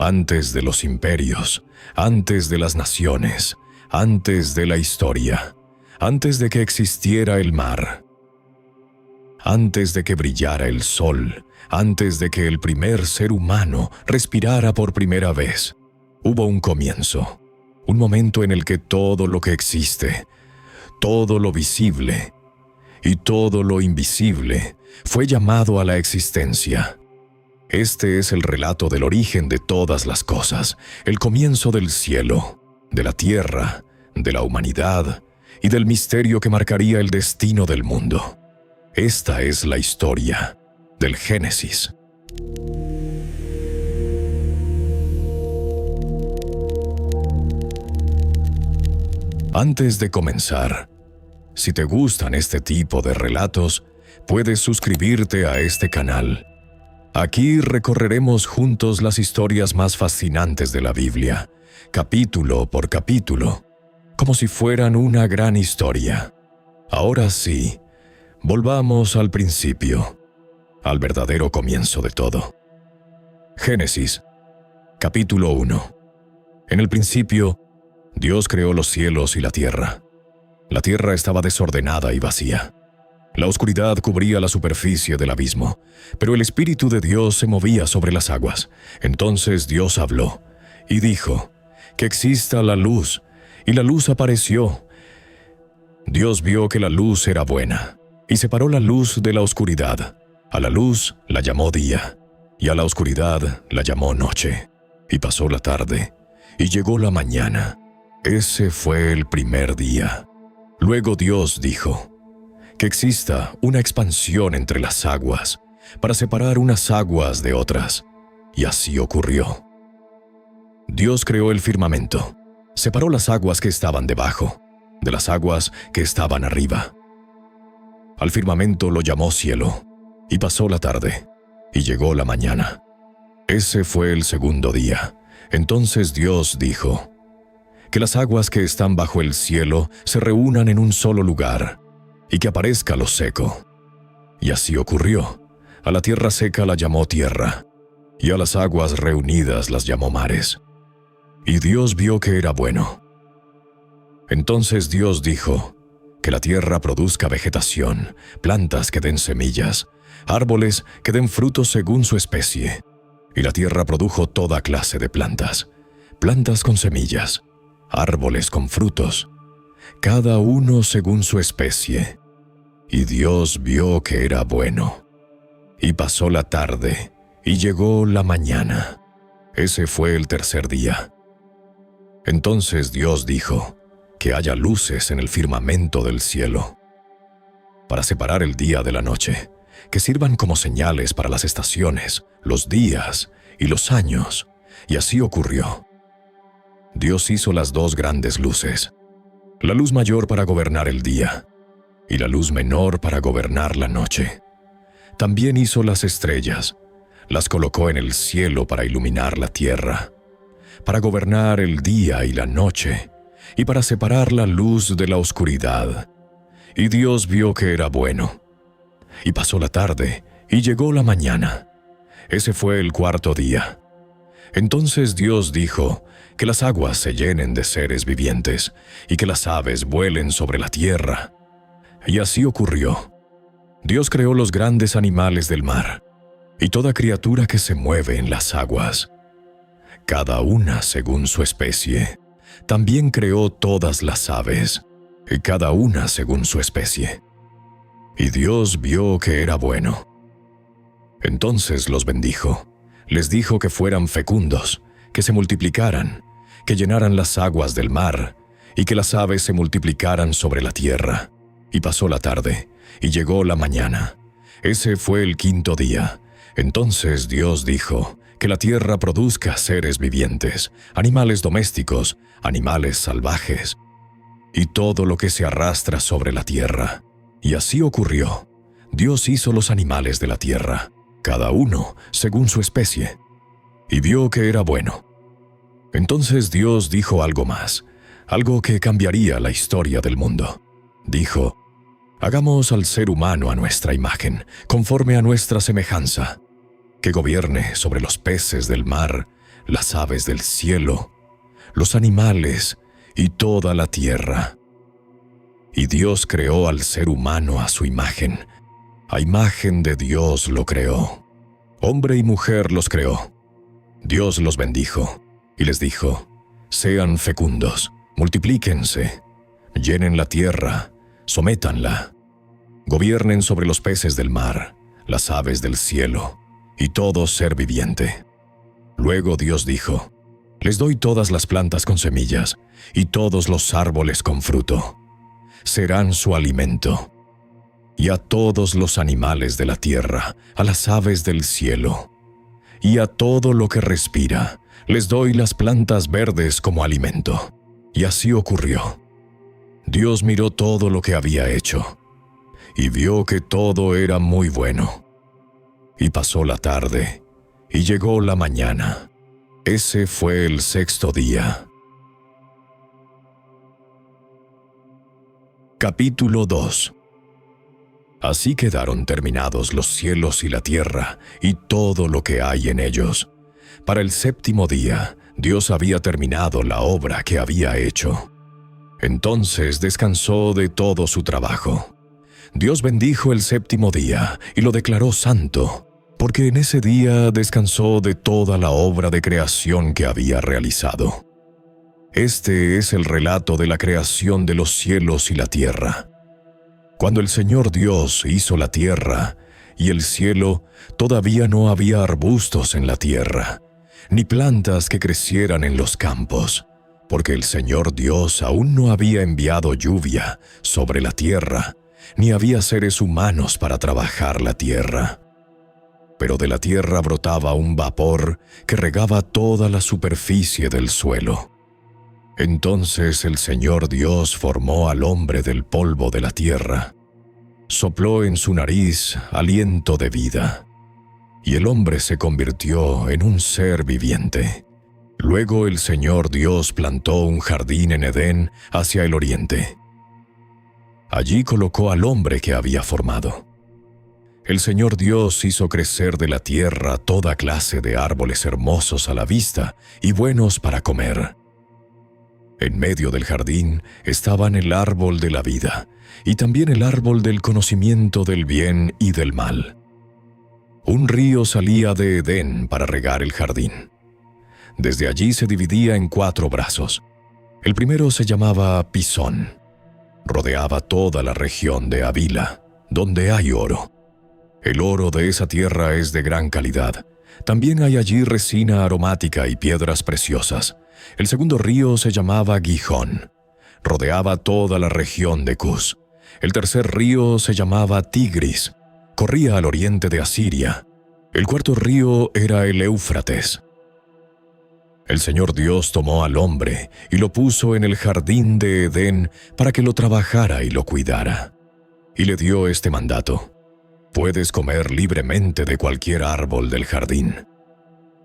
antes de los imperios, antes de las naciones, antes de la historia, antes de que existiera el mar, antes de que brillara el sol, antes de que el primer ser humano respirara por primera vez, hubo un comienzo, un momento en el que todo lo que existe, todo lo visible y todo lo invisible fue llamado a la existencia. Este es el relato del origen de todas las cosas, el comienzo del cielo, de la tierra, de la humanidad y del misterio que marcaría el destino del mundo. Esta es la historia del Génesis. Antes de comenzar, si te gustan este tipo de relatos, puedes suscribirte a este canal. Aquí recorreremos juntos las historias más fascinantes de la Biblia, capítulo por capítulo, como si fueran una gran historia. Ahora sí, volvamos al principio, al verdadero comienzo de todo. Génesis, capítulo 1. En el principio, Dios creó los cielos y la tierra. La tierra estaba desordenada y vacía. La oscuridad cubría la superficie del abismo, pero el Espíritu de Dios se movía sobre las aguas. Entonces Dios habló y dijo: «Que exista la luz», y la luz apareció. Dios vio que la luz era buena, y separó la luz de la oscuridad. A la luz la llamó día, y a la oscuridad la llamó noche. Y pasó la tarde, y llegó la mañana. Ese fue el primer día. Luego Dios dijo: «Que exista una expansión entre las aguas, para separar unas aguas de otras». Y así ocurrió. Dios creó el firmamento, separó las aguas que estaban debajo, de las aguas que estaban arriba. Al firmamento lo llamó cielo, y pasó la tarde, y llegó la mañana. Ese fue el segundo día. Entonces Dios dijo: «Que las aguas que están bajo el cielo se reúnan en un solo lugar, y que aparezca lo seco». Y así ocurrió. A la tierra seca la llamó tierra, y a las aguas reunidas las llamó mares. Y Dios vio que era bueno. Entonces Dios dijo: «Que la tierra produzca vegetación, plantas que den semillas, árboles que den frutos según su especie». Y la tierra produjo toda clase de plantas, plantas con semillas, árboles con frutos, cada uno según su especie. Y Dios vio que era bueno. Y pasó la tarde, y llegó la mañana. Ese fue el tercer día. Entonces Dios dijo: «Que haya luces en el firmamento del cielo, para separar el día de la noche, que sirvan como señales para las estaciones, los días y los años». Y así ocurrió. Dios hizo las dos grandes luces, la luz mayor para gobernar el día, y la luz menor para gobernar la noche. También hizo las estrellas, las colocó en el cielo para iluminar la tierra, para gobernar el día y la noche, y para separar la luz de la oscuridad. Y Dios vio que era bueno. Y pasó la tarde, y llegó la mañana. Ese fue el cuarto día. Entonces Dios dijo: «Que las aguas se llenen de seres vivientes, y que las aves vuelen sobre la tierra». Y así ocurrió. Dios creó los grandes animales del mar, y toda criatura que se mueve en las aguas, cada una según su especie. También creó todas las aves, y cada una según su especie. Y Dios vio que era bueno. Entonces los bendijo. Les dijo que fueran fecundos, que se multiplicaran, que llenaran las aguas del mar, y que las aves se multiplicaran sobre la tierra. Y pasó la tarde, y llegó la mañana. Ese fue el quinto día. Entonces Dios dijo: «Que la tierra produzca seres vivientes, animales domésticos, animales salvajes, y todo lo que se arrastra sobre la tierra». Y así ocurrió. Dios hizo los animales de la tierra, cada uno según su especie, y vio que era bueno. Entonces Dios dijo algo más, algo que cambiaría la historia del mundo. Dijo: «Hagamos al ser humano a nuestra imagen, conforme a nuestra semejanza, que gobierne sobre los peces del mar, las aves del cielo, los animales y toda la tierra. Y Dios creó al ser humano a su imagen. A imagen de Dios lo creó. Hombre y mujer los creó. Dios los bendijo y les dijo: sean fecundos, multiplíquense, llenen la tierra, sométanla, gobiernen sobre los peces del mar, las aves del cielo y todo ser viviente. Luego Dios dijo: les doy todas las plantas con semillas y todos los árboles con fruto. Serán su alimento. Y a todos los animales de la tierra, a las aves del cielo, y a todo lo que respira, les doy las plantas verdes como alimento. Y así ocurrió. Dios miró todo lo que había hecho, y vio que todo era muy bueno. Y pasó la tarde, y llegó la mañana. Ese fue el sexto día. Capítulo 2. Así quedaron terminados los cielos y la tierra y todo lo que hay en ellos. Para el séptimo día, Dios había terminado la obra que había hecho. Entonces descansó de todo su trabajo. Dios bendijo el séptimo día y lo declaró santo, porque en ese día descansó de toda la obra de creación que había realizado. Este es el relato de la creación de los cielos y la tierra. Cuando el Señor Dios hizo la tierra y el cielo, todavía no había arbustos en la tierra, ni plantas que crecieran en los campos, porque el Señor Dios aún no había enviado lluvia sobre la tierra, ni había seres humanos para trabajar la tierra. Pero de la tierra brotaba un vapor que regaba toda la superficie del suelo. Entonces el Señor Dios formó al hombre del polvo de la tierra, sopló en su nariz aliento de vida, y el hombre se convirtió en un ser viviente. Luego el Señor Dios plantó un jardín en Edén hacia el oriente. Allí colocó al hombre que había formado. El Señor Dios hizo crecer de la tierra toda clase de árboles hermosos a la vista y buenos para comer. En medio del jardín estaban el árbol de la vida y también el árbol del conocimiento del bien y del mal. Un río salía de Edén para regar el jardín. Desde allí se dividía en 4 brazos. El primero se llamaba Pisón. Rodeaba toda la región de Havila, donde hay oro. El oro de esa tierra es de gran calidad. También hay allí resina aromática y piedras preciosas. El segundo río se llamaba Gihón. Rodeaba toda la región de Cus. El tercer río se llamaba Tigris. Corría al oriente de Asiria. El cuarto río era el Éufrates. El Señor Dios tomó al hombre y lo puso en el jardín de Edén para que lo trabajara y lo cuidara. Y le dio este mandato: puedes comer libremente de cualquier árbol del jardín,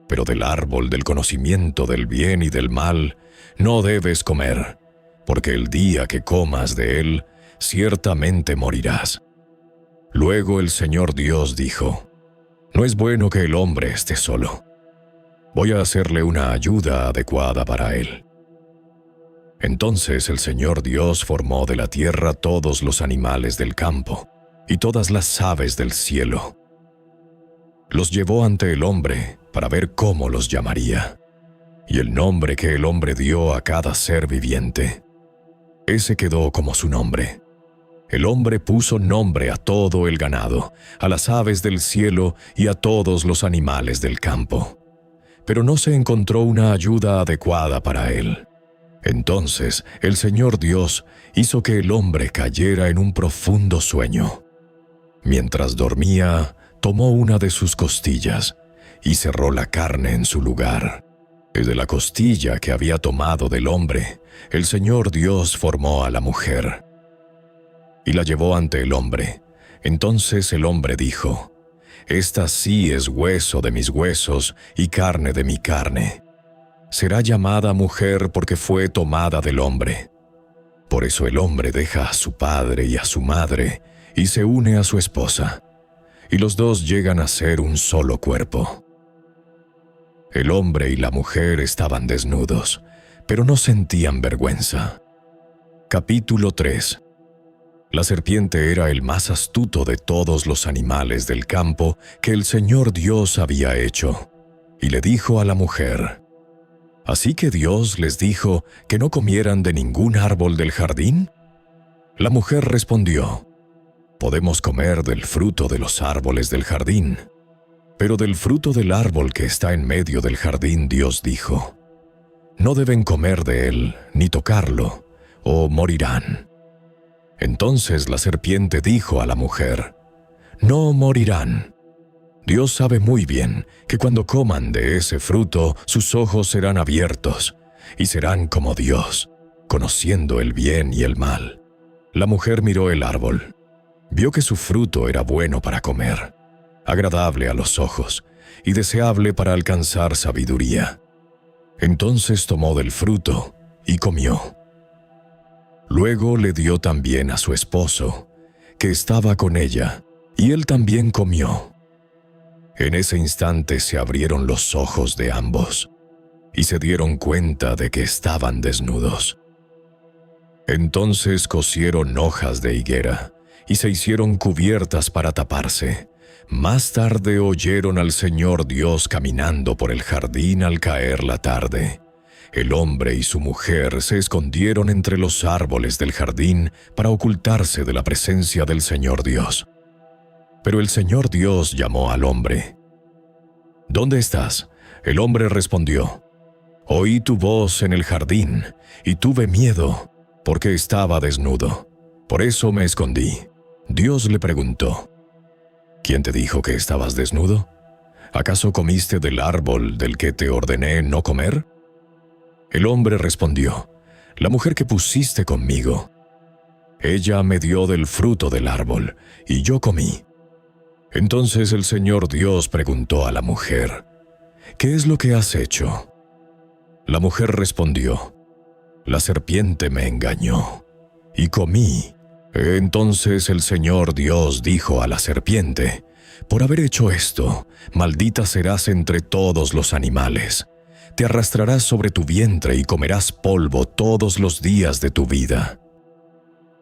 pero del árbol del conocimiento del bien y del mal no debes comer, porque el día que comas de él, ciertamente morirás. Luego el Señor Dios dijo: no es bueno que el hombre esté solo. Voy a hacerle una ayuda adecuada para él. Entonces el Señor Dios formó de la tierra todos los animales del campo y todas las aves del cielo. Los llevó ante el hombre para ver cómo los llamaría, y el nombre que el hombre dio a cada ser viviente, ese quedó como su nombre. El hombre puso nombre a todo el ganado, a las aves del cielo y a todos los animales del campo. Pero no se encontró una ayuda adecuada para él. Entonces el Señor Dios hizo que el hombre cayera en un profundo sueño. Mientras dormía, tomó una de sus costillas y cerró la carne en su lugar. De la costilla que había tomado del hombre, el Señor Dios formó a la mujer y la llevó ante el hombre. Entonces el hombre dijo: esta sí es hueso de mis huesos y carne de mi carne. Será llamada mujer porque fue tomada del hombre. Por eso el hombre deja a su padre y a su madre y se une a su esposa, y los dos llegan a ser un solo cuerpo. El hombre y la mujer estaban desnudos, pero no sentían vergüenza. Capítulo 3. La serpiente era el más astuto de todos los animales del campo que el Señor Dios había hecho, y le dijo a la mujer: ¿Así que Dios les dijo que no comieran de ningún árbol del jardín? La mujer respondió: Podemos comer del fruto de los árboles del jardín, pero del fruto del árbol que está en medio del jardín Dios dijo: No deben comer de él ni tocarlo, o morirán. Entonces la serpiente dijo a la mujer: No morirán. Dios sabe muy bien que cuando coman de ese fruto, sus ojos serán abiertos y serán como Dios, conociendo el bien y el mal. La mujer miró el árbol, vio que su fruto era bueno para comer, agradable a los ojos y deseable para alcanzar sabiduría. Entonces tomó del fruto y comió. Luego le dio también a su esposo, que estaba con ella, y él también comió. En ese instante se abrieron los ojos de ambos, y se dieron cuenta de que estaban desnudos. Entonces cosieron hojas de higuera, y se hicieron cubiertas para taparse. Más tarde oyeron al Señor Dios caminando por el jardín al caer la tarde. El hombre y su mujer se escondieron entre los árboles del jardín para ocultarse de la presencia del Señor Dios. Pero el Señor Dios llamó al hombre. ¿Dónde estás? El hombre respondió: Oí tu voz en el jardín, y tuve miedo, porque estaba desnudo. Por eso me escondí. Dios le preguntó: ¿Quién te dijo que estabas desnudo? ¿Acaso comiste del árbol del que te ordené no comer? El hombre respondió: La mujer que pusiste conmigo. Ella me dio del fruto del árbol, y yo comí. Entonces el Señor Dios preguntó a la mujer: ¿Qué es lo que has hecho? La mujer respondió: La serpiente me engañó, y comí. Entonces el Señor Dios dijo a la serpiente: Por haber hecho esto, maldita serás entre todos los animales. Te arrastrarás sobre tu vientre y comerás polvo todos los días de tu vida.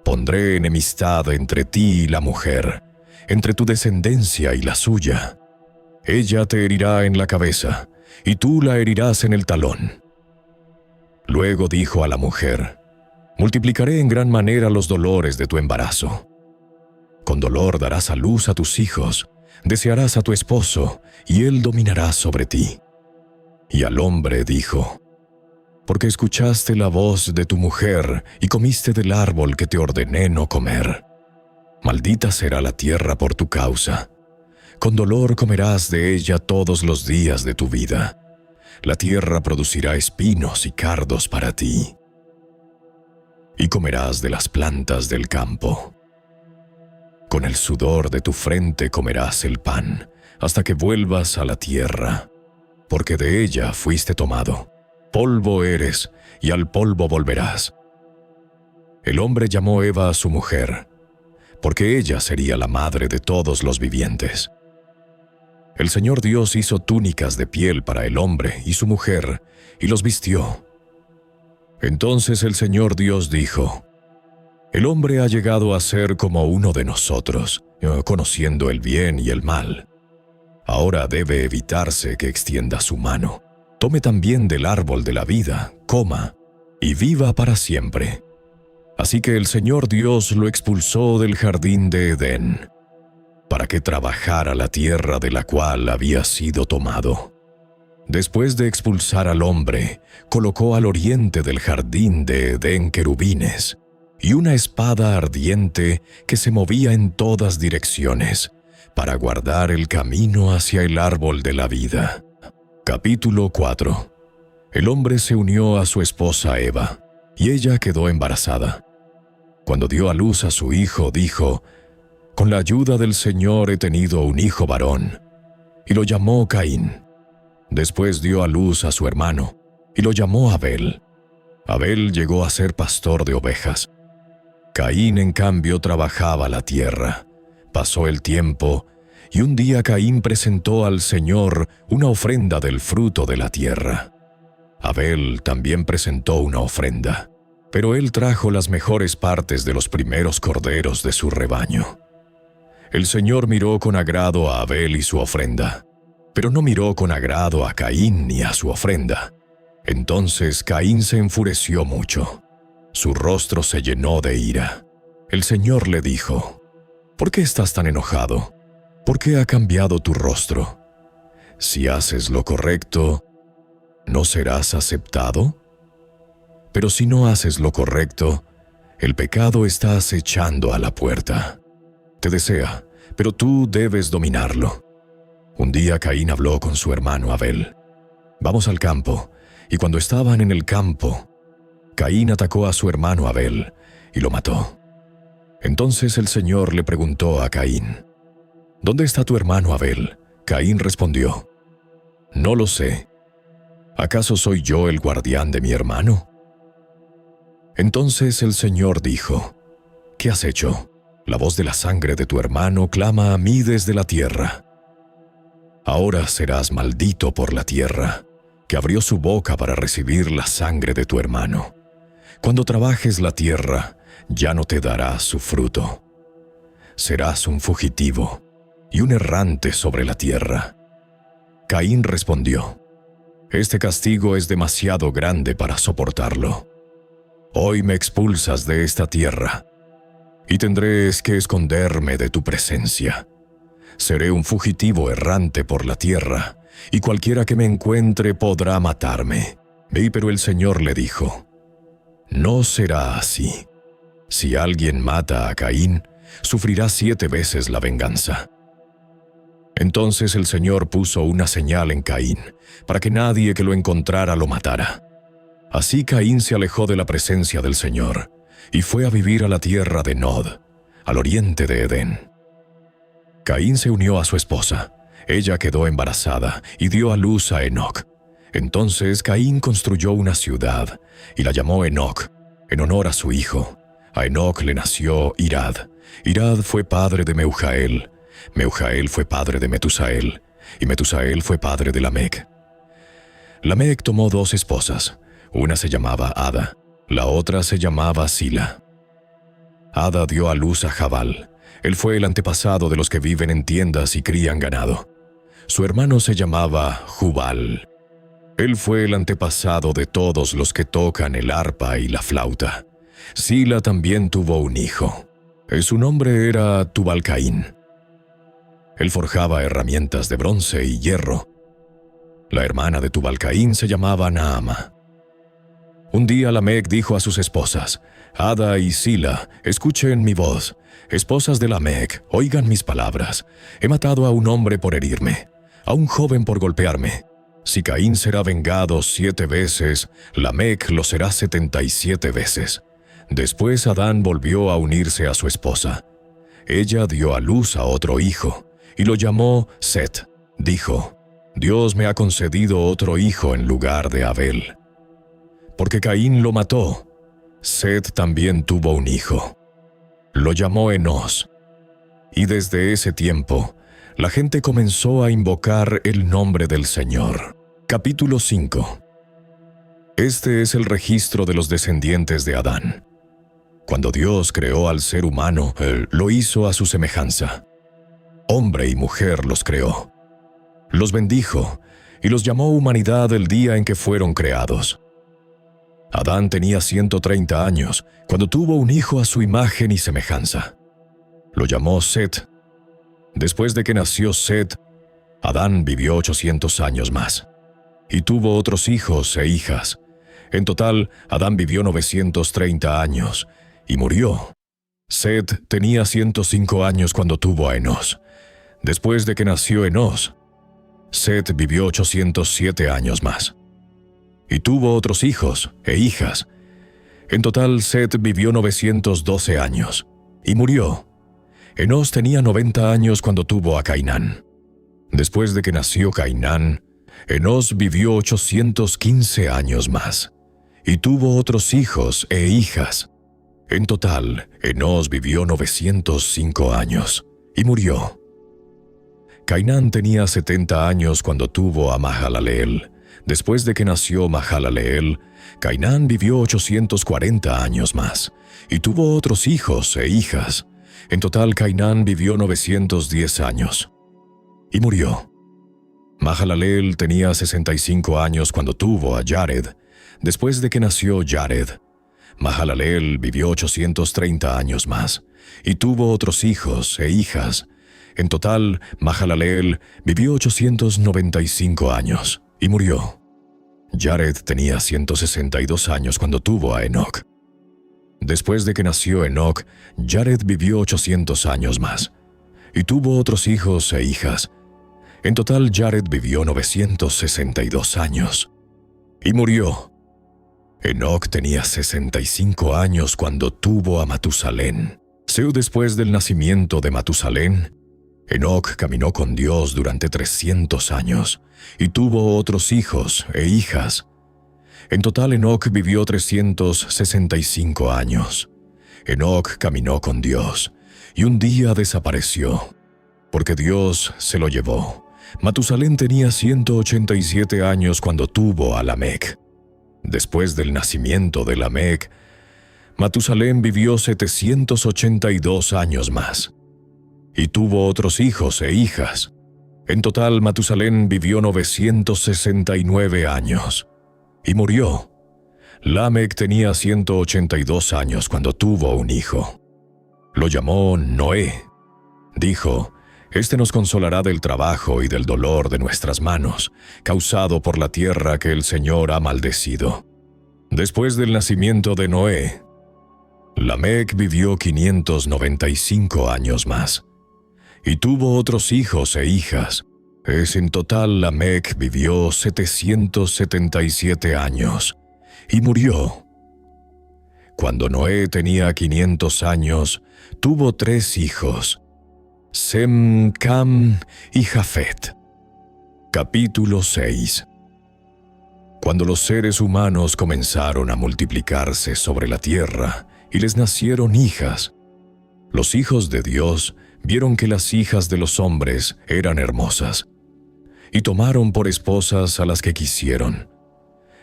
Pondré enemistad entre ti y la mujer, entre tu descendencia y la suya. Ella te herirá en la cabeza, y tú la herirás en el talón. Luego dijo a la mujer: Multiplicaré en gran manera los dolores de tu embarazo. Con dolor darás a luz a tus hijos, desearás a tu esposo, y él dominará sobre ti. Y al hombre dijo: Porque escuchaste la voz de tu mujer y comiste del árbol que te ordené no comer. Maldita será la tierra por tu causa. Con dolor comerás de ella todos los días de tu vida. La tierra producirá espinos y cardos para ti. Y comerás de las plantas del campo. Con el sudor de tu frente comerás el pan, hasta que vuelvas a la tierra, porque de ella fuiste tomado. Polvo eres, y al polvo volverás. El hombre llamó Eva a su mujer, porque ella sería la madre de todos los vivientes. El Señor Dios hizo túnicas de piel para el hombre y su mujer, y los vistió. Entonces el Señor Dios dijo: El hombre ha llegado a ser como uno de nosotros, conociendo el bien y el mal. Ahora debe evitarse que extienda su mano, tome también del árbol de la vida, coma, y viva para siempre. Así que el Señor Dios lo expulsó del jardín de Edén, para que trabajara la tierra de la cual había sido tomado. Después de expulsar al hombre, colocó al oriente del jardín de Edén querubines y una espada ardiente que se movía en todas direcciones, para guardar el camino hacia el árbol de la vida. Capítulo 4. El hombre se unió a su esposa Eva, y ella quedó embarazada. Cuando dio a luz a su hijo, dijo: Con la ayuda del Señor he tenido un hijo varón, y lo llamó Caín. Después dio a luz a su hermano, y lo llamó Abel. Abel llegó a ser pastor de ovejas. Caín, en cambio, trabajaba la tierra. Pasó el tiempo, Y un día Caín presentó al Señor una ofrenda del fruto de la tierra. Abel también presentó una ofrenda, pero él trajo las mejores partes de los primeros corderos de su rebaño. El Señor miró con agrado a Abel y su ofrenda, pero no miró con agrado a Caín ni a su ofrenda. Entonces Caín se enfureció mucho. Su rostro se llenó de ira. El Señor le dijo: ¿Por qué estás tan enojado? ¿Por qué ha cambiado tu rostro? Si haces lo correcto, ¿no serás aceptado? Pero si no haces lo correcto, el pecado está acechando a la puerta. Te desea, pero tú debes dominarlo. Un día Caín habló con su hermano Abel: Vamos al campo. Y cuando estaban en el campo, Caín atacó a su hermano Abel y lo mató. Entonces el Señor le preguntó a Caín: ¿Dónde está tu hermano Abel? Caín respondió: No lo sé. ¿Acaso soy yo el guardián de mi hermano? Entonces el Señor dijo: ¿Qué has hecho? La voz de la sangre de tu hermano clama a mí desde la tierra. Ahora serás maldito por la tierra, que abrió su boca para recibir la sangre de tu hermano. Cuando trabajes la tierra, ya no te dará su fruto. Serás un fugitivo y un errante sobre la tierra. Caín respondió: Este castigo es demasiado grande para soportarlo. Hoy me expulsas de esta tierra, y tendré que esconderme de tu presencia. Seré un fugitivo errante por la tierra, y cualquiera que me encuentre podrá matarme. Pero el Señor le dijo: No será así. Si alguien mata a Caín, sufrirá 7 veces la venganza. Entonces el Señor puso una señal en Caín, para que nadie que lo encontrara lo matara. Así Caín se alejó de la presencia del Señor, y fue a vivir a la tierra de Nod, al oriente de Edén. Caín se unió a su esposa. Ella quedó embarazada y dio a luz a Enoc. Entonces Caín construyó una ciudad y la llamó Enoc, en honor a su hijo. A Enoc le nació Irad. Irad fue padre de Meujael. Meujael fue padre de Metusael, y Metusael fue padre de Lamec. Lamec tomó 2 esposas. Una se llamaba Ada, la otra se llamaba Sila. Ada dio a luz a Jabal. Él fue el antepasado de los que viven en tiendas y crían ganado. Su hermano se llamaba Jubal. Él fue el antepasado de todos los que tocan el arpa y la flauta. Sila también tuvo un hijo. Su nombre era Tubal-Caín. Él forjaba herramientas de bronce y hierro. La hermana de Tubal-Caín se llamaba Naama. Un día Lamec dijo a sus esposas: Ada y Sila, escuchen mi voz. Esposas de Lamec, oigan mis palabras. He matado a un hombre por herirme, a un joven por golpearme. Si Caín será vengado 7 veces, Lamec lo será 77 veces. Después Adán volvió a unirse a su esposa. Ella dio a luz a otro hijo, y lo llamó Set. Dijo: Dios me ha concedido otro hijo en lugar de Abel. Porque Caín lo mató, Set también tuvo un hijo. Lo llamó Enos. Y desde ese tiempo, la gente comenzó a invocar el nombre del Señor. Capítulo 5. Este es el registro de los descendientes de Adán. Cuando Dios creó al ser humano, Él lo hizo a su semejanza. Hombre y mujer los creó. Los bendijo y los llamó humanidad el día en que fueron creados. Adán tenía 130 años cuando tuvo un hijo a su imagen y semejanza. Lo llamó Set. Después de que nació Set, Adán vivió 800 años más y tuvo otros hijos e hijas. En total, Adán vivió 930 años y murió. Set tenía 105 años cuando tuvo a Enos. Después de que nació Enos, Set vivió 807 años más y tuvo otros hijos e hijas. En total, Set vivió 912 años y murió. Enos tenía 90 años cuando tuvo a Cainán. Después de que nació Cainán, Enos vivió 815 años más y tuvo otros hijos e hijas. En total, Enos vivió 905 años y murió. Cainán tenía 70 años cuando tuvo a Mahalaleel. Después de que nació Mahalaleel, Cainán vivió 840 años más, y tuvo otros hijos e hijas. En total, Cainán vivió 910 años, y murió. Mahalaleel tenía 65 años cuando tuvo a Jared. Después de que nació Jared, Mahalaleel vivió 830 años más, y tuvo otros hijos e hijas. En total, Mahalaleel vivió 895 años, y murió. Jared tenía 162 años cuando tuvo a Enoc. Después de que nació Enoc, Jared vivió 800 años más, y tuvo otros hijos e hijas. En total, Jared vivió 962 años, y murió. Enoc tenía 65 años cuando tuvo a Matusalén. Después del nacimiento de Matusalén, Enoc caminó con Dios durante 300 años, y tuvo otros hijos e hijas. En total, Enoc vivió 365 años. Enoc caminó con Dios, y un día desapareció, porque Dios se lo llevó. Matusalén tenía 187 años cuando tuvo a Lamec. Después del nacimiento de Lamec, Matusalén vivió 782 años más, y tuvo otros hijos e hijas. En total, Matusalén vivió 969 años, y murió. Lamec tenía 182 años cuando tuvo un hijo. Lo llamó Noé. Dijo: «Este nos consolará del trabajo y del dolor de nuestras manos, causado por la tierra que el Señor ha maldecido». Después del nacimiento de Noé, Lamec vivió 595 años más, y tuvo otros hijos e hijas. En total, Lamec vivió 777 años, y murió. Cuando Noé tenía 500 años, tuvo 3 hijos: Sem, Cam y Jafet. Capítulo 6. Cuando los seres humanos comenzaron a multiplicarse sobre la tierra y les nacieron hijas, los hijos de Dios vieron que las hijas de los hombres eran hermosas, y tomaron por esposas a las que quisieron.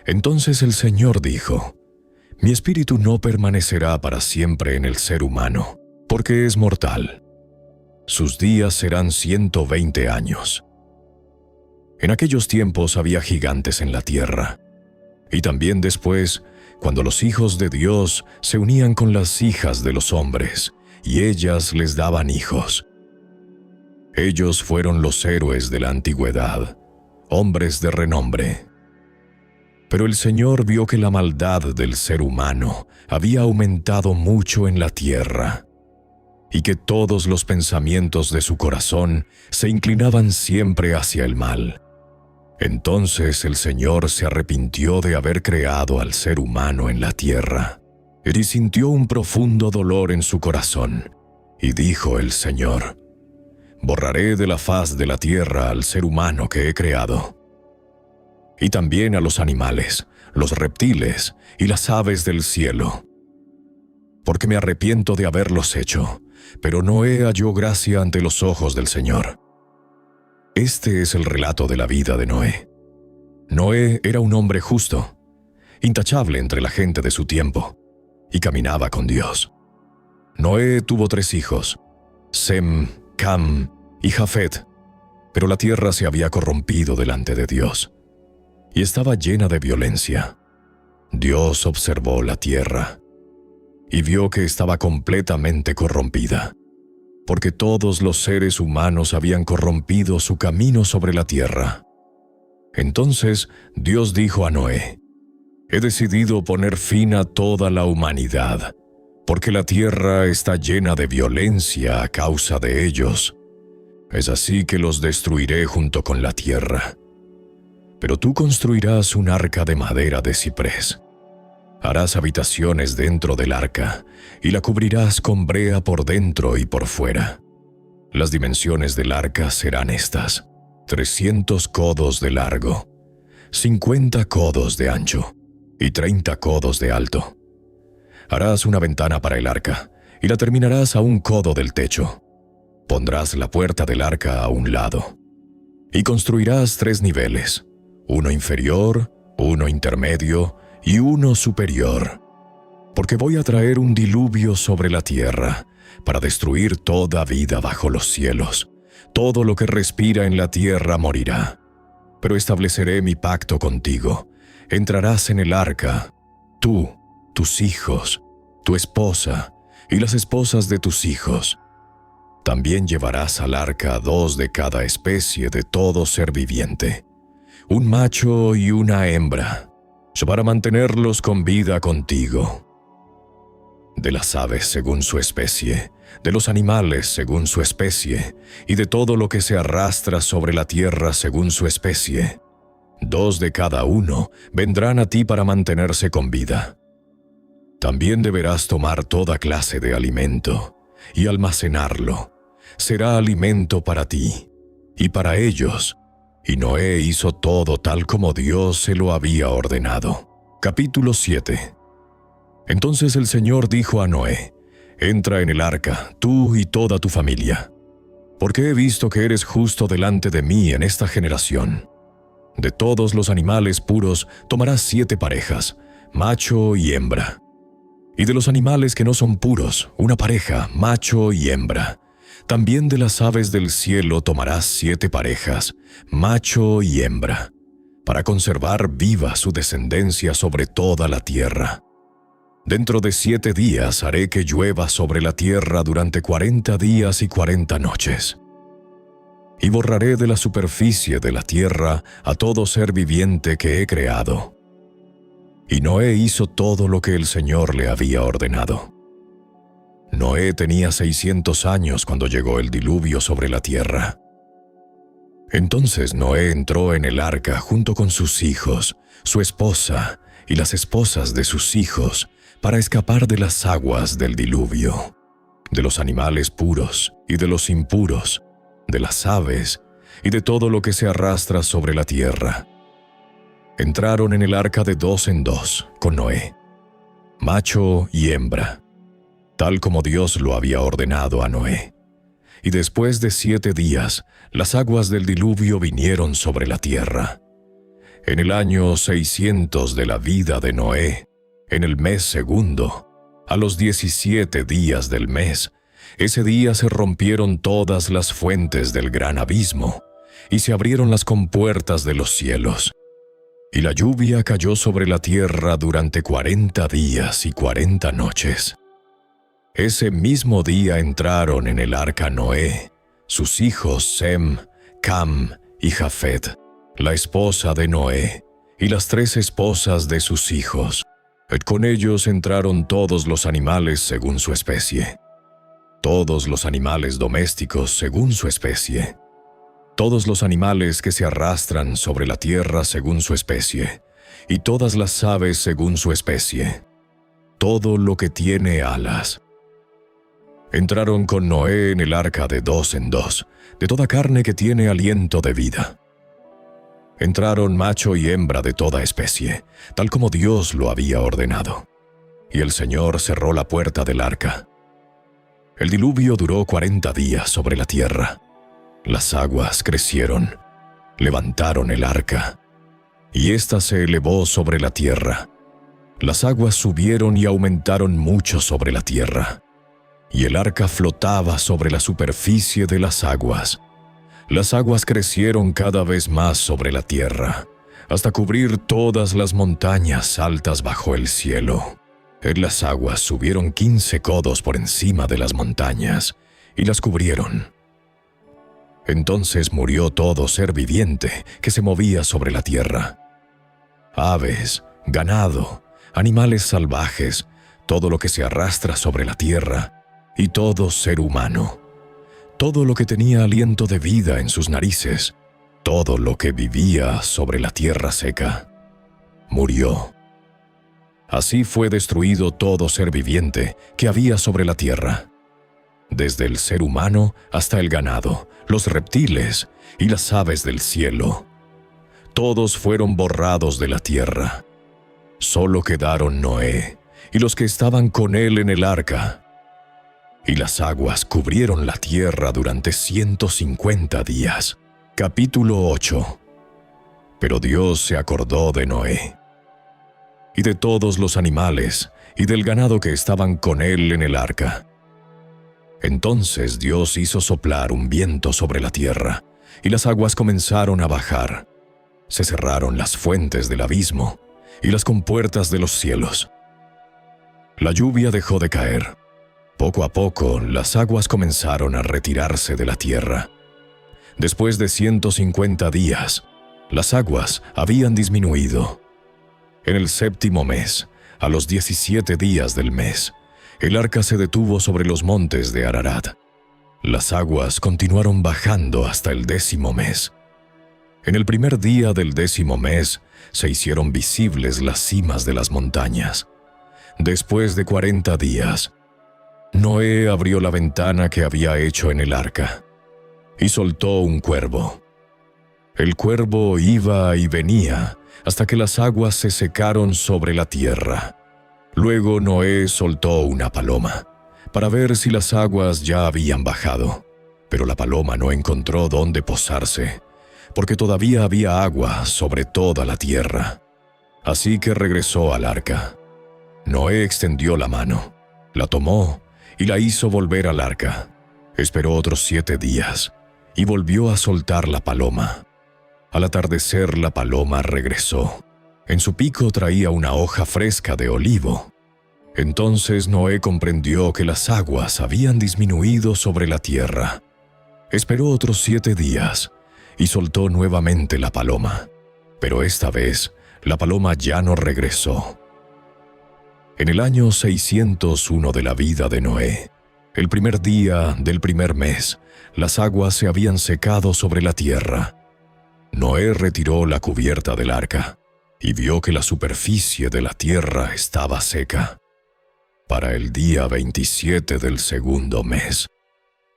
Entonces el Señor dijo: «Mi espíritu no permanecerá para siempre en el ser humano, porque es mortal. Sus días serán 120 años». En aquellos tiempos había gigantes en la tierra, y también después, cuando los hijos de Dios se unían con las hijas de los hombres, y ellas les daban hijos. Ellos fueron los héroes de la antigüedad, hombres de renombre. Pero el Señor vio que la maldad del ser humano había aumentado mucho en la tierra, y que todos los pensamientos de su corazón se inclinaban siempre hacia el mal. Entonces el Señor se arrepintió de haber creado al ser humano en la tierra, y sintió un profundo dolor en su corazón, y dijo el Señor: «Borraré de la faz de la tierra al ser humano que he creado, y también a los animales, los reptiles y las aves del cielo, porque me arrepiento de haberlos hecho». Pero Noé halló gracia ante los ojos del Señor. Este es el relato de la vida de Noé. Noé era un hombre justo, intachable entre la gente de su tiempo, y caminaba con Dios. Noé tuvo 3 hijos: Sem, Cam y Jafet, pero la tierra se había corrompido delante de Dios, y estaba llena de violencia. Dios observó la tierra, y vio que estaba completamente corrompida, porque todos los seres humanos habían corrompido su camino sobre la tierra. Entonces Dios dijo a Noé: «He decidido poner fin a toda la humanidad, porque la tierra está llena de violencia a causa de ellos. Es así que los destruiré junto con la tierra. Pero tú construirás un arca de madera de ciprés. Harás habitaciones dentro del arca, y la cubrirás con brea por dentro y por fuera. Las dimensiones del arca serán estas: 300 codos de largo, 50 codos de ancho, y 30 codos de alto. Harás una ventana para el arca, y la terminarás a 1 codo del techo. Pondrás la puerta del arca a un lado. Y construirás 3 niveles, uno inferior, uno intermedio y uno superior. Porque voy a traer un diluvio sobre la tierra, para destruir toda vida bajo los cielos. Todo lo que respira en la tierra morirá. Pero estableceré mi pacto contigo. Entrarás en el arca, tú, tus hijos, tu esposa y las esposas de tus hijos. También llevarás al arca 2 de cada especie de todo ser viviente, un macho y una hembra, para mantenerlos con vida contigo. De las aves según su especie, de los animales según su especie, y de todo lo que se arrastra sobre la tierra según su especie. 2 de cada uno vendrán a ti para mantenerse con vida. También deberás tomar toda clase de alimento y almacenarlo. Será alimento para ti y para ellos. Y Noé hizo todo tal como Dios se lo había ordenado. Capítulo 7. Entonces el Señor dijo a Noé: entra en el arca, tú y toda tu familia, porque he visto que eres justo delante de mí en esta generación. De todos los animales puros tomarás 7 parejas, macho y hembra. Y de los animales que no son puros, una pareja, macho y hembra. También de las aves del cielo tomarás 7 parejas, macho y hembra, para conservar viva su descendencia sobre toda la tierra. Dentro de 7 días haré que llueva sobre la tierra durante 40 días y 40 noches. Y borraré de la superficie de la tierra a todo ser viviente que he creado. Y Noé hizo todo lo que el Señor le había ordenado. Noé tenía 600 años cuando llegó el diluvio sobre la tierra. Entonces Noé entró en el arca junto con sus hijos, su esposa y las esposas de sus hijos, para escapar de las aguas del diluvio, de los animales puros y de los impuros, de las aves y de todo lo que se arrastra sobre la tierra. Entraron en el arca de 2 en 2 con Noé, macho y hembra, tal como Dios lo había ordenado a Noé. Y después de 7 días, las aguas del diluvio vinieron sobre la tierra. En el año 600 de la vida de Noé, en el mes segundo, a los 17 días del mes, ese día se rompieron todas las fuentes del gran abismo, y se abrieron las compuertas de los cielos. Y la lluvia cayó sobre la tierra durante 40 días y 40 noches. Ese mismo día entraron en el arca Noé, sus hijos Sem, Cam y Jafet, la esposa de Noé, y las 3 esposas de sus hijos. Con ellos entraron todos los animales según su especie, todos los animales domésticos según su especie, todos los animales que se arrastran sobre la tierra según su especie, y todas las aves según su especie, todo lo que tiene alas. Entraron con Noé en el arca de 2 en 2, de toda carne que tiene aliento de vida. Entraron macho y hembra de toda especie, tal como Dios lo había ordenado. Y el Señor cerró la puerta del arca. El diluvio duró 40 días sobre la tierra. Las aguas crecieron, levantaron el arca, y ésta se elevó sobre la tierra. Las aguas subieron y aumentaron mucho sobre la tierra, y el arca flotaba sobre la superficie de las aguas. Las aguas crecieron cada vez más sobre la tierra, hasta cubrir todas las montañas altas bajo el cielo. Las aguas subieron 15 codos por encima de las montañas, y las cubrieron. Entonces murió todo ser viviente que se movía sobre la tierra. Aves, ganado, animales salvajes, todo lo que se arrastra sobre la tierra, y todo ser humano. Todo lo que tenía aliento de vida en sus narices, todo lo que vivía sobre la tierra seca, murió. Así fue destruido todo ser viviente que había sobre la tierra, desde el ser humano hasta el ganado, los reptiles y las aves del cielo. Todos fueron borrados de la tierra. Solo quedaron Noé y los que estaban con él en el arca. y las aguas cubrieron la tierra durante 150 días. Capítulo 8. Pero Dios se acordó de Noé, y de todos los animales, y del ganado que estaban con él en el arca. Entonces Dios hizo soplar un viento sobre la tierra, y las aguas comenzaron a bajar. Se cerraron las fuentes del abismo, y las compuertas de los cielos. La lluvia dejó de caer. Poco a poco, las aguas comenzaron a retirarse de la tierra. Después de 150 días, las aguas habían disminuido. En el 7º mes, a los 17 días del mes, el arca se detuvo sobre los montes de Ararat. Las aguas continuaron bajando hasta el 10º mes. En el primer día del 10º mes, se hicieron visibles las cimas de las montañas. Después de 40 días, Noé abrió la ventana que había hecho en el arca y soltó un cuervo. El cuervo iba y venía hasta que las aguas se secaron sobre la tierra. Luego Noé soltó una paloma para ver si las aguas ya habían bajado, pero la paloma no encontró dónde posarse, porque todavía había agua sobre toda la tierra. Así que regresó al arca. Noé extendió la mano, la tomó y la hizo volver al arca. Esperó otros 7 días y volvió a soltar la paloma. Al atardecer la paloma regresó. En su pico traía una hoja fresca de olivo. Entonces Noé comprendió que las aguas habían disminuido sobre la tierra. Esperó otros 7 días y soltó nuevamente la paloma, pero esta vez la paloma ya no regresó. En el año 601 de la vida de Noé, el primer día del primer mes, las aguas se habían secado sobre la tierra. Noé retiró la cubierta del arca y vio que la superficie de la tierra estaba seca. Para el día 27 del 2º mes,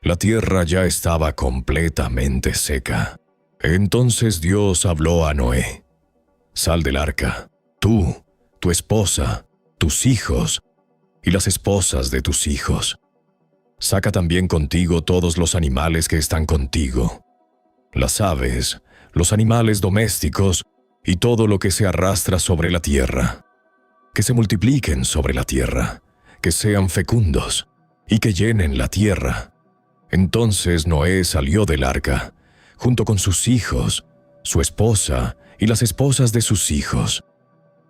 la tierra ya estaba completamente seca. Entonces Dios habló a Noé: «Sal del arca, tú, tu esposa, tus hijos y las esposas de tus hijos. Saca también contigo todos los animales que están contigo, las aves, los animales domésticos y todo lo que se arrastra sobre la tierra. Que se multipliquen sobre la tierra, que sean fecundos y que llenen la tierra». Entonces Noé salió del arca, junto con sus hijos, su esposa y las esposas de sus hijos.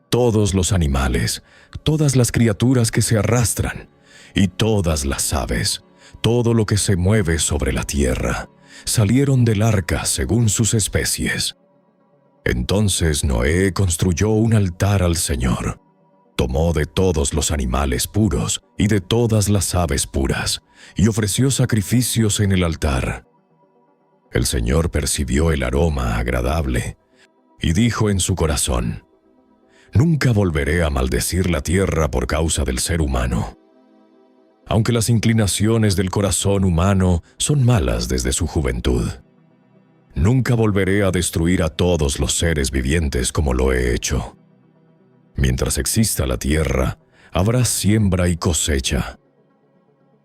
Todos los animales, todas las criaturas que se arrastran, y todas las aves, todo lo que se mueve sobre la tierra, salieron del arca según sus especies. Entonces Noé construyó un altar al Señor. Tomó de todos los animales puros y de todas las aves puras, y ofreció sacrificios en el altar. El Señor percibió el aroma agradable, y dijo en su corazón: «Nunca volveré a maldecir la tierra por causa del ser humano. Aunque las inclinaciones del corazón humano son malas desde su juventud, nunca volveré a destruir a todos los seres vivientes como lo he hecho. Mientras exista la tierra, habrá siembra y cosecha,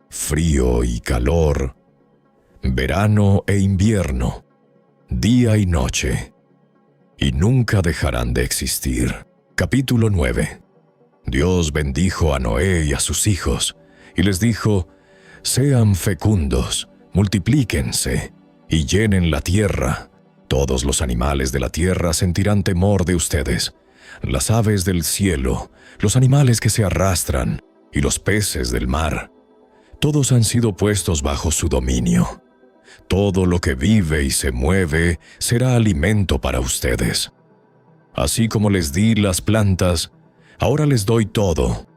frío y calor, verano e invierno, día y noche, y nunca dejarán de existir». Capítulo 9. Dios bendijo a Noé y a sus hijos, y les dijo: «Sean fecundos, multiplíquense, y llenen la tierra. Todos los animales de la tierra sentirán temor de ustedes, las aves del cielo, los animales que se arrastran, y los peces del mar. Todos han sido puestos bajo su dominio. Todo lo que vive y se mueve será alimento para ustedes. Así como les di las plantas, ahora les doy todo.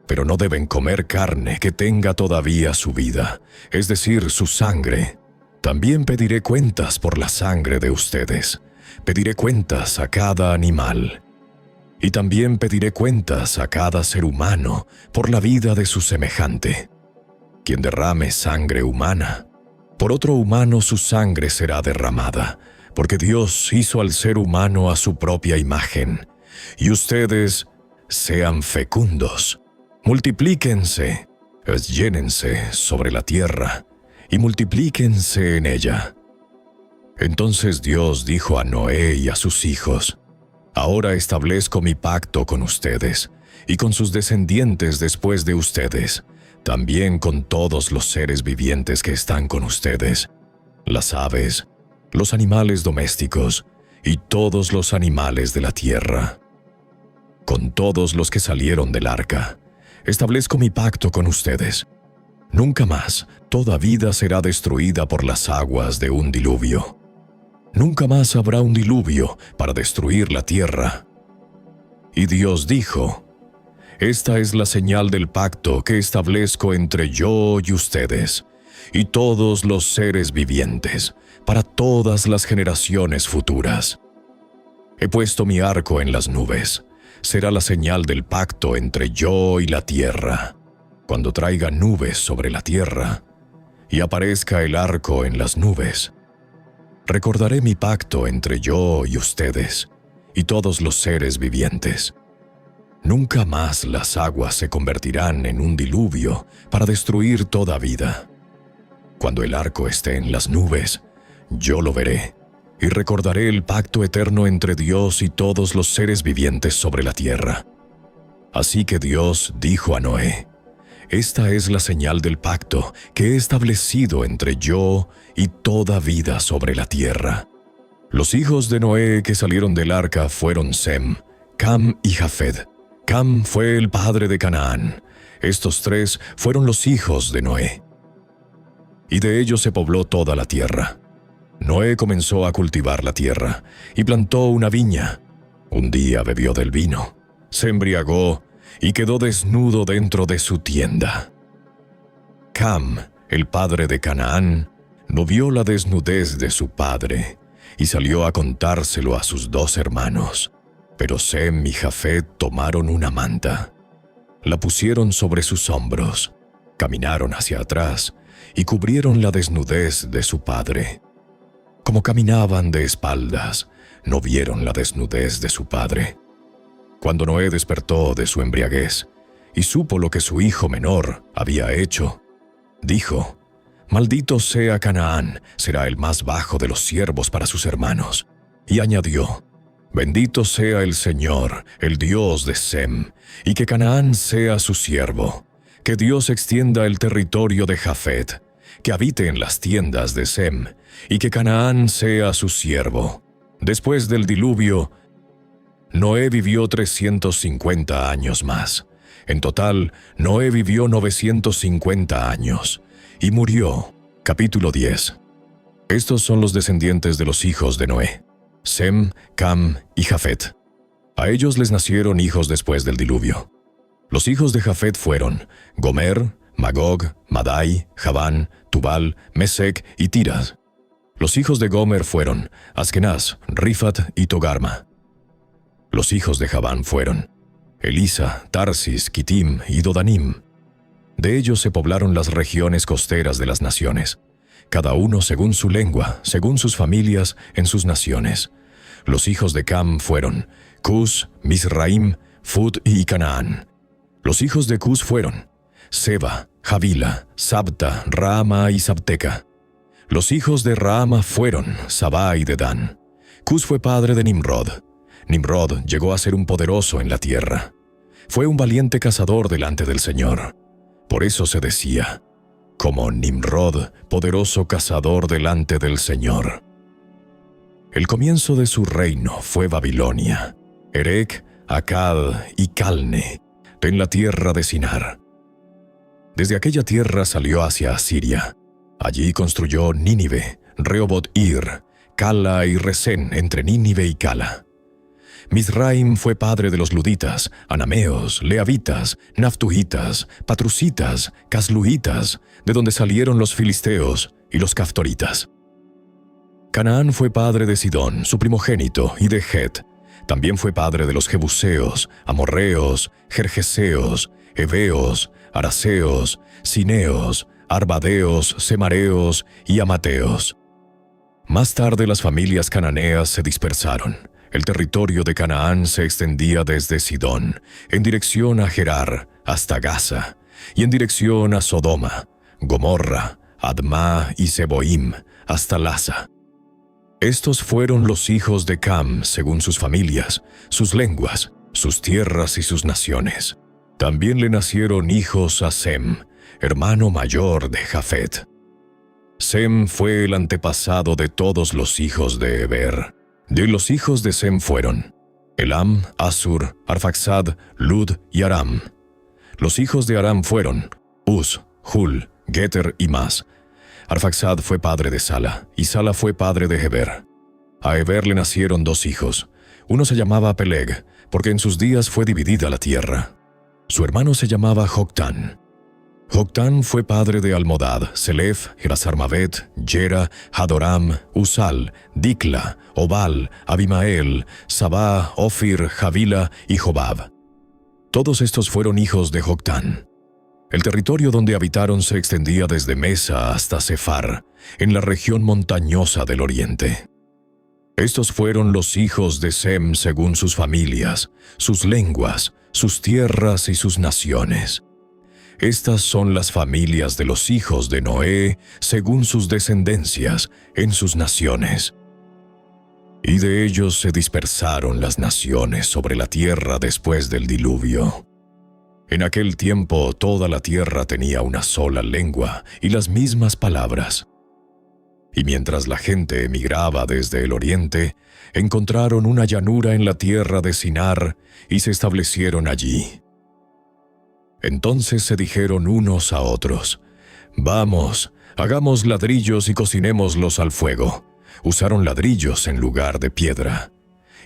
Pero no deben comer carne que tenga todavía su vida, es decir, su sangre. También pediré cuentas por la sangre de ustedes. Pediré cuentas a cada animal. Y también pediré cuentas a cada ser humano por la vida de su semejante. Quien derrame sangre humana, por otro humano su sangre será derramada, porque Dios hizo al ser humano a su propia imagen. Y ustedes sean fecundos, multiplíquense llénense sobre la tierra y multiplíquense en ella. Entonces Dios dijo a Noé y a sus hijos: Ahora establezco mi pacto con ustedes y con sus descendientes después de ustedes, también con todos los seres vivientes que están con ustedes, las aves, los animales domésticos y todos los animales de la tierra. Con todos los que salieron del arca, establezco mi pacto con ustedes. Nunca más toda vida será destruida por las aguas de un diluvio. Nunca más habrá un diluvio para destruir la tierra. Y Dios dijo: Esta es la señal del pacto que establezco entre yo y ustedes, y todos los seres vivientes, para todas las generaciones futuras. He puesto mi arco en las nubes. Será la señal del pacto entre yo y la tierra. Cuando traiga nubes sobre la tierra y aparezca el arco en las nubes, recordaré mi pacto entre yo y ustedes y todos los seres vivientes. Nunca más las aguas se convertirán en un diluvio para destruir toda vida. Cuando el arco esté en las nubes, yo lo veré y recordaré el pacto eterno entre Dios y todos los seres vivientes sobre la tierra. Así que Dios dijo a Noé: Esta es la señal del pacto que he establecido entre yo y toda vida sobre la tierra. Los hijos de Noé que salieron del arca fueron Sem, Cam y Jafet. Cam fue el padre de Canaán. Estos tres fueron los hijos de Noé. Y de ellos se pobló toda la tierra. Noé comenzó a cultivar la tierra y plantó una viña. Un día bebió del vino, se embriagó y quedó desnudo dentro de su tienda. Cam, el padre de Canaán, no vio la desnudez de su padre y salió a contárselo a sus dos hermanos. Pero Sem y Jafet tomaron una manta, la pusieron sobre sus hombros, caminaron hacia atrás y cubrieron la desnudez de su padre. Como caminaban de espaldas, no vieron la desnudez de su padre. Cuando Noé despertó de su embriaguez y supo lo que su hijo menor había hecho, dijo: Maldito sea Canaán, será el más bajo de los siervos para sus hermanos. Y añadió: Bendito sea el Señor, el Dios de Sem, y que Canaán sea su siervo. Que Dios extienda el territorio de Jafet, que habite en las tiendas de Sem, y que Canaán sea su siervo. Después del diluvio, Noé vivió 350 años más. En total, Noé vivió 950 años y murió. Capítulo 10. Estos son los descendientes de los hijos de Noé: Sem, Cam y Jafet. A ellos les nacieron hijos después del diluvio. Los hijos de Jafet fueron Gomer, Magog, Madai, Javán, Tubal, Mesec y Tiras. Los hijos de Gomer fueron Askenaz, Rifat y Togarma. Los hijos de Javán fueron Elisa, Tarsis, Kitim y Dodanim. De ellos se poblaron las regiones costeras de las naciones, cada uno según su lengua, según sus familias, en sus naciones. Los hijos de Cam fueron Cus, Misraim, Fut y Canaán. Los hijos de Cus fueron Seba, Javila, Sabta, Raama y Sabteca. Los hijos de Raama fueron Sabá y Dedán. Cus fue padre de Nimrod. Nimrod llegó a ser un poderoso en la tierra. Fue un valiente cazador delante del Señor. Por eso se decía: como Nimrod, poderoso cazador delante del Señor. El comienzo de su reino fue Babilonia, Erec, Accad y Calne, en la tierra de Sinar. Desde aquella tierra salió hacia Asiria. Allí construyó Nínive, Rehoboth-ir, Cala y Resén entre Nínive y Cala. Misraim fue padre de los luditas, anameos, leavitas, naftuhitas, patrusitas, casluhitas, de donde salieron los filisteos y los caftoritas. Canaán fue padre de Sidón, su primogénito, y de Het. También fue padre de los jebuseos, amorreos, gergeseos, heveos, araseos, sineos, arbadeos, semareos y amateos. Más tarde las familias cananeas se dispersaron. El territorio de Canaán se extendía desde Sidón, en dirección a Gerar, hasta Gaza, y en dirección a Sodoma, Gomorra, Admá y Seboim, hasta Lasa. Estos fueron los hijos de Cam según sus familias, sus lenguas, sus tierras y sus naciones. También le nacieron hijos a Sem, hermano mayor de Jafet. Sem fue el antepasado de todos los hijos de Heber. De los hijos de Sem fueron Elam, Asur, Arfaxad, Lud y Aram. Los hijos de Aram fueron Uz, Hul, Geter y Mas. Arfaxad fue padre de Sala, y Sala fue padre de Heber. A Heber le nacieron dos hijos. Uno se llamaba Peleg, porque en sus días fue dividida la tierra. Su hermano se llamaba Joctán. Joctán fue padre de Almodad, Selef, Gerasarmavet, Jera, Hadoram, Usal, Dikla, Obal, Abimael, Sabá, Ofir, Javila y Jobab. Todos estos fueron hijos de Joctán. El territorio donde habitaron se extendía desde Mesa hasta Sefar, en la región montañosa del oriente. Estos fueron los hijos de Sem según sus familias, sus lenguas, sus tierras y sus naciones. Estas son las familias de los hijos de Noé según sus descendencias en sus naciones. Y de ellos se dispersaron las naciones sobre la tierra después del diluvio. En aquel tiempo toda la tierra tenía una sola lengua y las mismas palabras. Y mientras la gente emigraba desde el oriente, encontraron una llanura en la tierra de Sinar y se establecieron allí. Entonces se dijeron unos a otros: «Vamos, hagamos ladrillos y cocinémoslos al fuego». Usaron ladrillos en lugar de piedra,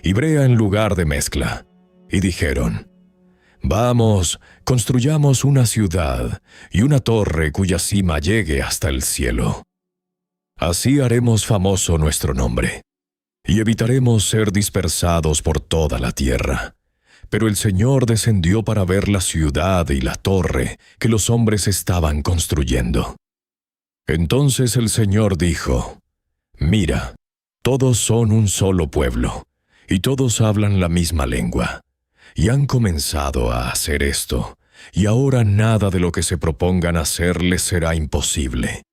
y brea en lugar de mezcla. Y dijeron: «Vamos, construyamos una ciudad y una torre cuya cima llegue hasta el cielo. Así haremos famoso nuestro nombre, y evitaremos ser dispersados por toda la tierra». Pero el Señor descendió para ver la ciudad y la torre que los hombres estaban construyendo. Entonces el Señor dijo: «Mira, todos son un solo pueblo, y todos hablan la misma lengua, y han comenzado a hacer esto, y ahora nada de lo que se propongan hacer les será imposible.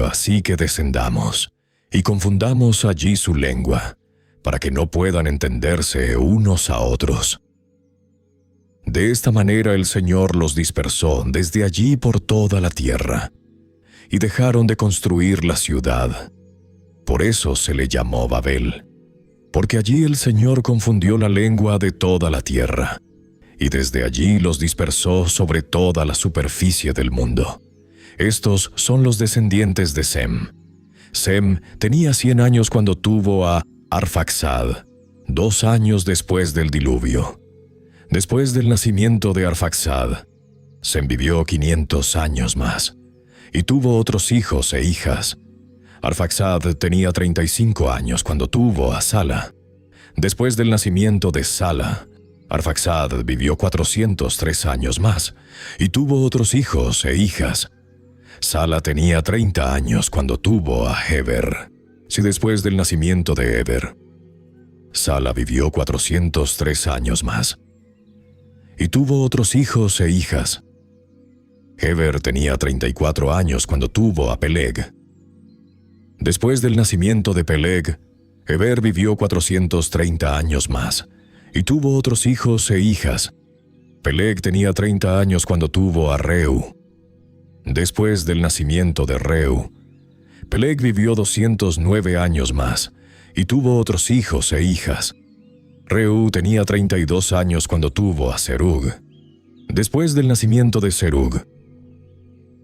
Así que descendamos, y confundamos allí su lengua, para que no puedan entenderse unos a otros». De esta manera el Señor los dispersó desde allí por toda la tierra, y dejaron de construir la ciudad. Por eso se le llamó Babel, porque allí el Señor confundió la lengua de toda la tierra, y desde allí los dispersó sobre toda la superficie del mundo. Estos son los descendientes de Sem. Sem tenía 100 años cuando tuvo a Arfaxad, 2 años después del diluvio. Después del nacimiento de Arfaxad, Sem vivió 500 años más, y tuvo otros hijos e hijas. Arfaxad tenía 35 años cuando tuvo a Sala. Después del nacimiento de Sala, Arfaxad vivió 403 años más, y tuvo otros hijos e hijas. Sala tenía 30 años cuando tuvo a Heber. Si después del nacimiento de Heber, Sala vivió 403 años más, y tuvo otros hijos e hijas. Heber tenía 34 años cuando tuvo a Peleg. Después del nacimiento de Peleg, Heber vivió 430 años más, y tuvo otros hijos e hijas. Peleg tenía 30 años cuando tuvo a Reu. Después del nacimiento de Reu, Peleg vivió 209 años más, y tuvo otros hijos e hijas. Reu tenía 32 años cuando tuvo a Serug. Después del nacimiento de Serug,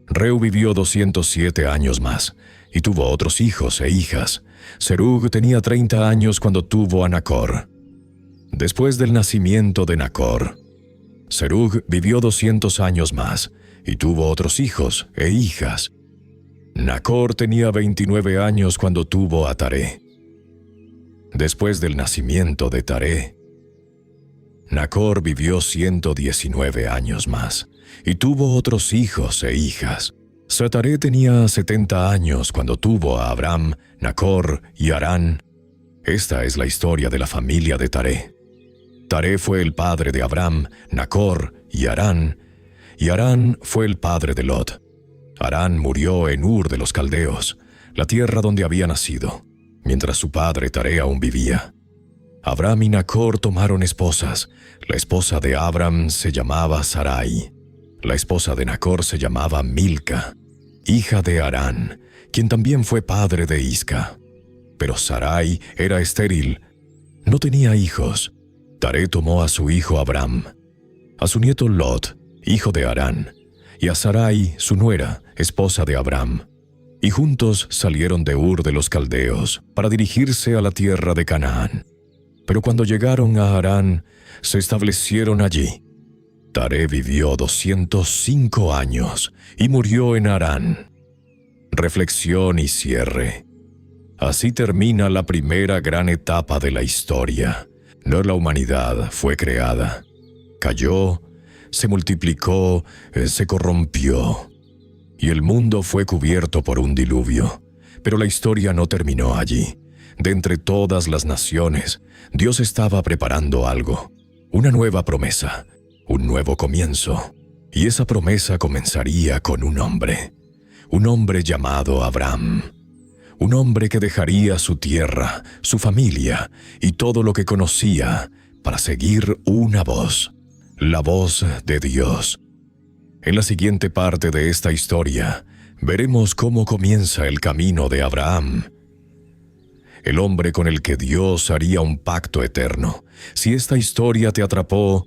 Reu vivió 207 años más, y tuvo otros hijos e hijas. Serug tenía 30 años cuando tuvo a Nacor. Después del nacimiento de Nacor, Serug vivió 200 años más, y tuvo otros hijos e hijas. Nacor tenía 29 años cuando tuvo a Taré. Después del nacimiento de Taré, Nacor vivió 119 años más, y tuvo otros hijos e hijas. Taré tenía 70 años cuando tuvo a Abram, Nacor y Harán. Esta es la historia de la familia de Taré. Taré fue el padre de Abram, Nacor y Harán, y Harán fue el padre de Lot. Harán murió en Ur de los Caldeos, la tierra donde había nacido, mientras su padre Taré aún vivía. Abram y Nacor tomaron esposas. La esposa de Abram se llamaba Sarai. La esposa de Nacor se llamaba Milca, hija de Harán, quien también fue padre de Isca. Pero Sarai era estéril, no tenía hijos. Taré tomó a su hijo Abram, a su nieto Lot, hijo de Harán, y a Sarai, su nuera, esposa de Abram, y juntos salieron de Ur de los Caldeos para dirigirse a la tierra de Canaán. Pero cuando llegaron a Harán, se establecieron allí. Taré vivió 205 años y murió en Harán. Reflexión y cierre. Así termina la primera gran etapa de la historia. No, la humanidad fue creada. Cayó, se multiplicó, se corrompió. Y el mundo fue cubierto por un diluvio. Pero la historia no terminó allí. De entre todas las naciones, Dios estaba preparando algo. Una nueva promesa, un nuevo comienzo. Y esa promesa comenzaría con un hombre llamado Abram. Un hombre que dejaría su tierra, su familia y todo lo que conocía para seguir una voz, la voz de Dios. En la siguiente parte de esta historia, veremos cómo comienza el camino de Abraham, el hombre con el que Dios haría un pacto eterno. Si esta historia te atrapó,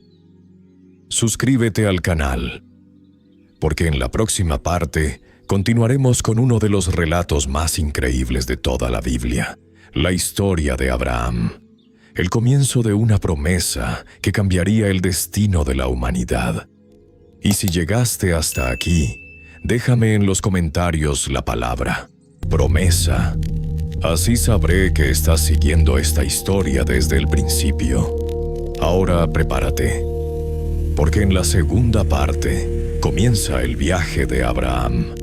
suscríbete al canal, porque en la próxima parte continuaremos con uno de los relatos más increíbles de toda la Biblia, la historia de Abraham, el comienzo de una promesa que cambiaría el destino de la humanidad. Y si llegaste hasta aquí, déjame en los comentarios la palabra promesa. Así sabré que estás siguiendo esta historia desde el principio. Ahora prepárate, porque en la segunda parte comienza el viaje de Abraham.